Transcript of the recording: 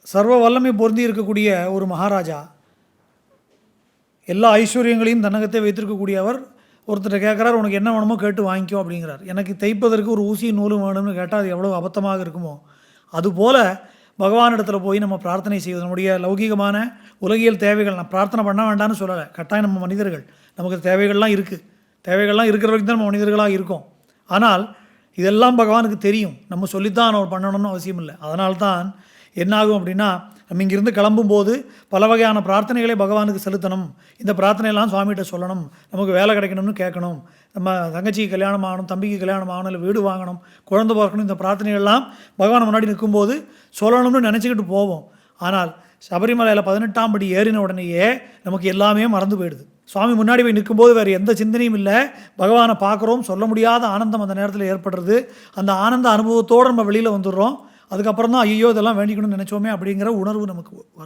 சர்வ வல்லமை பொருந்தி இருக்கக்கூடிய ஒரு மகாராஜா, எல்லா ஐஸ்வர்யங்களையும் தன்னகத்தை வைத்திருக்கக்கூடியவர் ஒருத்தர் கேட்குறார், உனக்கு என்ன வேணுமோ கேட்டு வாங்கிக்கோ அப்படிங்கிறார். எனக்கு தைப்பதற்கு ஒரு ஊசியும் நூலும் வேணும்னு கேட்டால் அது எவ்வளோ அபத்தமாக இருக்குமோ, அதுபோல் பகவானிடத்தில் போய் நம்ம பிரார்த்தனை செய்வது, நம்முடைய லௌகிகமான உலகியல் தேவைகள், நான் பிரார்த்தனை பண்ண வேண்டாம்னு சொல்லலை. கட்டாயம் நம்ம மனிதர்கள், நமக்கு தேவைகள்லாம் இருக்குது. தேவைகள்லாம் இருக்கிற வரைக்கும் தான் நம்ம மனிதர்களாக இருக்கோம். ஆனால் இதெல்லாம் பகவானுக்கு தெரியும். நம்ம சொல்லித்தான் அவர் பண்ணணும்னு அவசியம் இல்லை. அதனால்தான் என்னாகும் அப்படின்னா, நம்ம இங்கிருந்து கிளம்பும்போது பல வகையான பிரார்த்தனைகளை பகவானுக்கு செலுத்தணும். இந்த பிரார்த்தனையெல்லாம் சுவாமிகிட்ட சொல்லணும். நமக்கு வேலை கிடைக்கணும்னு கேட்கணும், நம்ம தங்கச்சிக்கு கல்யாணம் ஆகணும், தம்பிக்கு கல்யாணம் ஆகணும், இல்லை வீடு வாங்கணும், குழந்தை பிறக்கணும், இந்த பிரார்த்தனைகள்லாம் பகவான் முன்னாடி நிற்கும்போது சொல்லணும்னு நினச்சிக்கிட்டு போவோம். ஆனால் சபரிமலையில் 18ஆம் படி ஏறின உடனேயே நமக்கு எல்லாமே மறந்து போயிடுது. சுவாமி முன்னாடி போய் நிற்கும்போது வேறு எந்த சிந்தனையும் இல்லை. பகவானை பார்க்குறோம், சொல்ல முடியாத ஆனந்தம் அந்த நேரத்தில் ஏற்படுறது. அந்த ஆனந்த அனுபவத்தோடு நம்ம வெளியில் வந்துடுறோம். அதுக்கப்புறம் தான் ஐயோ இதெல்லாம் வேண்டிக்கணும்னு நினச்சோமே அப்படிங்கிற உணர்வு நமக்கு